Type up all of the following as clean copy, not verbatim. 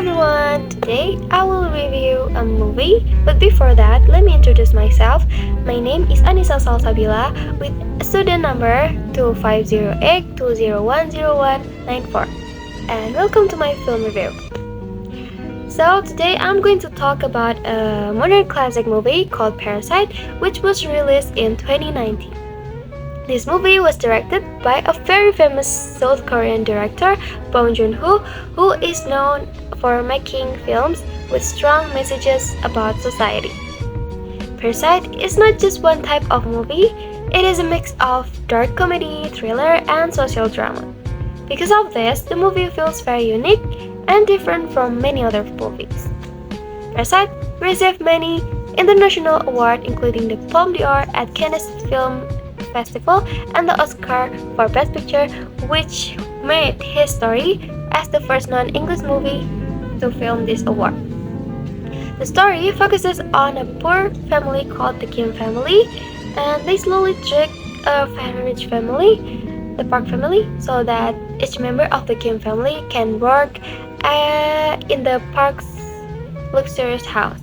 everyone! Today I will review a movie, but before that, let me introduce myself. My name is Annisa Salsabila with student number 250820109194, and welcome to my film review. So today I'm going to talk about a modern classic movie called Parasite, which was released in 2019. This movie was directed by a very famous South Korean director, Bong Joon-ho, who is known for making films with strong messages about society. Parasite is not just one type of movie, it is a mix of dark comedy, thriller, and social drama. Because of this, the movie feels very unique and different from many other movies. Parasite received many international awards, including the Palme d'Or at Cannes Film Festival and the Oscar for Best Picture, which made history as the first non-English movie to film this award. The story focuses on a poor family called the Kim family, and they slowly trick a very rich family, the Park family, so that each member of the Kim family can work in the Park's luxurious house.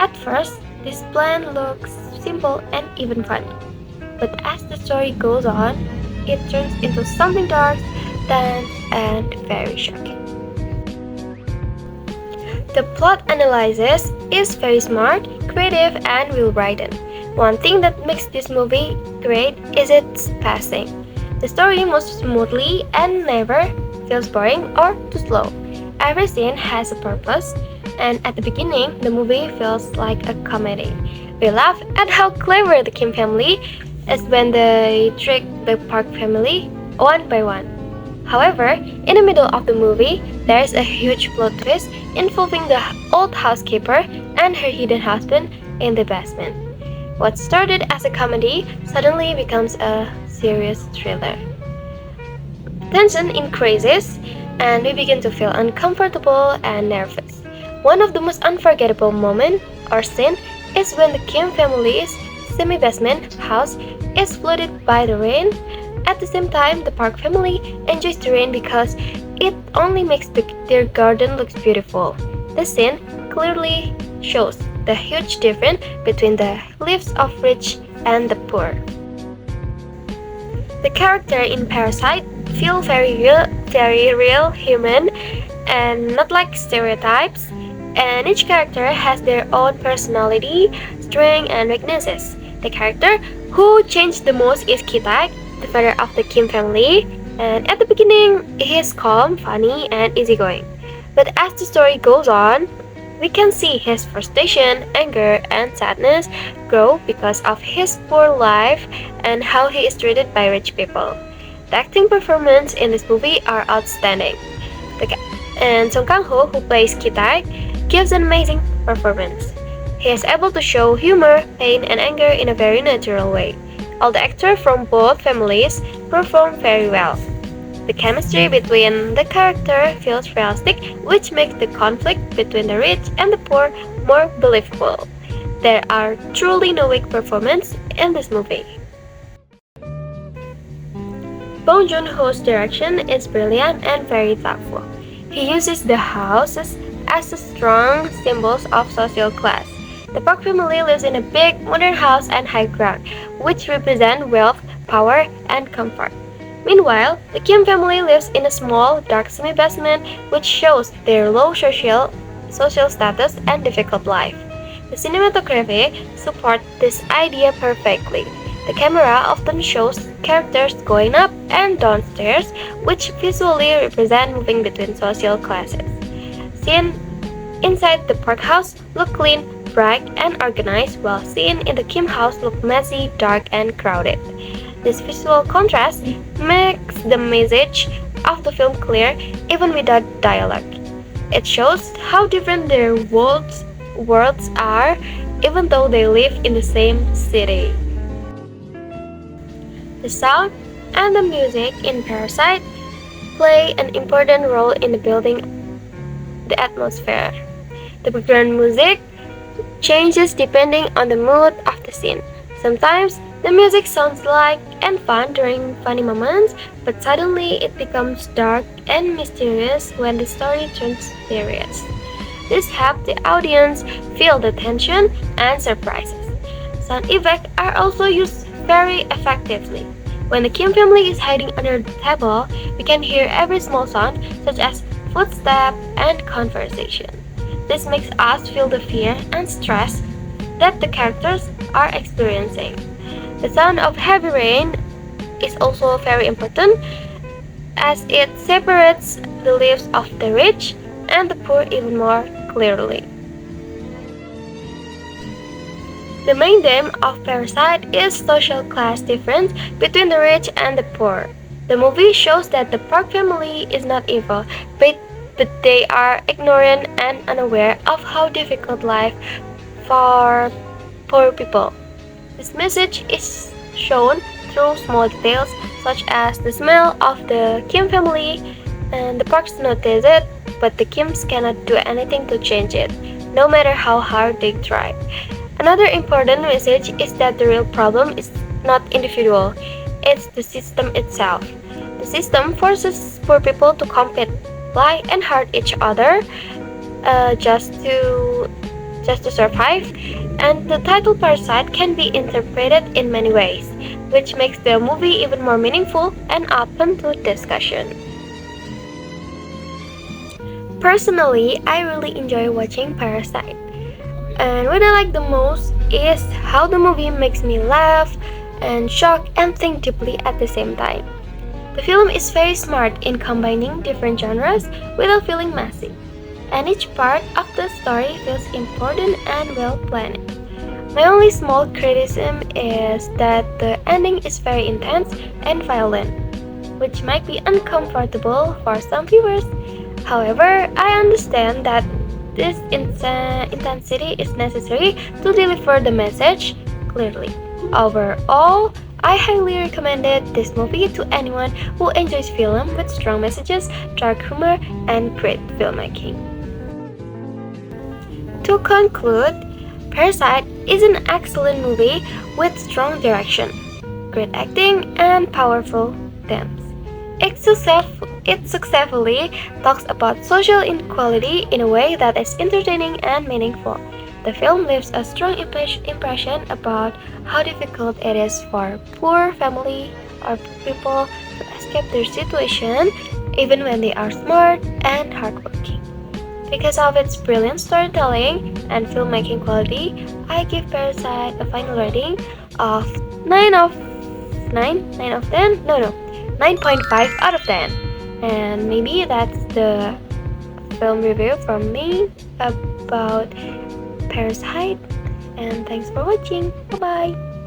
At first, this plan looks simple and even fun. But as the story goes on, it turns into something dark, tense, and very shocking. The plot analysis is very smart, creative, and well-written. One thing that makes this movie great is its pacing. The story moves smoothly and never feels boring or too slow. Every scene has a purpose, and at the beginning, the movie feels like a comedy. We laugh at how clever the Kim family is when they trick the Park family one by one. However, in the middle of the movie, there is a huge plot twist involving the old housekeeper and her hidden husband in the basement. What started as a comedy suddenly becomes a serious thriller. Tension increases, and we begin to feel uncomfortable and nervous. One of the most unforgettable moments or scene is when the Kim family's semi-basement house is flooded by the rain. At the same time, the Park family enjoys the rain because it only makes their garden look beautiful. The scene clearly shows the huge difference between the lives of rich and the poor. The character in Parasite feel very real, human, and not like stereotypes. And each character has their own personality, strengths, and weaknesses. The character who changed the most is Ki-taek, the father of the Kim family, and at the beginning he is calm, funny, and easygoing. But as the story goes on, we can see his frustration, anger, and sadness grow because of his poor life and how he is treated by rich people. The acting performance in this movie are outstanding. And Song Kang-ho, who plays Ki-taek, gives an amazing performance. He is able to show humor, pain, and anger in a very natural way. All the actors from both families perform very well. The chemistry between the characters feels realistic, which makes the conflict between the rich and the poor more believable. There are truly no weak performances in this movie. Bong Joon-ho's direction is brilliant and very thoughtful. He uses the houses as strong symbols of social class. The Park family lives in a big, modern house and high ground, which represent wealth, power, and comfort. Meanwhile, the Kim family lives in a small, dark semi-basement, which shows their low social status and difficult life. The cinematography supports this idea perfectly. The camera often shows characters going up and downstairs, which visually represent moving between social classes. Scenes inside the Park house look clean, bright, and organized, while scenes in the Kim house look messy, dark, and crowded. This visual contrast makes the message of the film clear even without dialogue. It shows how different their worlds are even though they live in the same city. The sound and the music in Parasite play an important role in building the atmosphere. The background music changes depending on the mood of the scene. Sometimes The music sounds light and fun during funny moments, but suddenly it becomes dark and mysterious when the story turns serious. This helps the audience feel the tension and surprises. Sound effects are also used very effectively. When the Kim family is hiding under the table, we can hear every small sound, such as footsteps and conversation. This makes us feel the fear and stress that the characters are experiencing. The sound of heavy rain is also very important as it separates the lives of the rich and the poor even more clearly. The main theme of Parasite is social class difference between the rich and the poor. The movie shows that the Park family is not evil, but they are ignorant and unaware of how difficult life for poor people. This message is shown through small details such as the smell of the Kim family, and the Parks notice it, but the Kims cannot do anything to change it, no matter how hard they try. Another important message is that the real problem is not individual, it's the system itself. The system forces poor people to compete, lie, and hurt each other uh, just to just to survive, and the title Parasite can be interpreted in many ways, which makes the movie even more meaningful and open to discussion. Personally, I really enjoy watching Parasite, and what I like the most is how the movie makes me laugh and shock and think deeply at the same time. The film is very smart in combining different genres without feeling messy, and each part of the story feels important and well planned. My only small criticism is that the ending is very intense and violent, which might be uncomfortable for some viewers. However, I understand that this intensity is necessary to deliver the message clearly. Overall, I highly recommend this movie to anyone who enjoys film with strong messages, dark humor, and great filmmaking. To conclude, Parasite is an excellent movie with strong direction, great acting, and powerful themes. It successfully talks about social inequality in a way that is entertaining and meaningful. The film leaves a strong impression about how difficult it is for poor family or poor people to escape their situation even when they are smart and hardworking. Because of its brilliant storytelling and filmmaking quality, I give Parasite a final rating of 9 of 9 of 10? No, 9.5 out of 10. And maybe that's the film review from me about Parasite. And thanks for watching. Bye bye.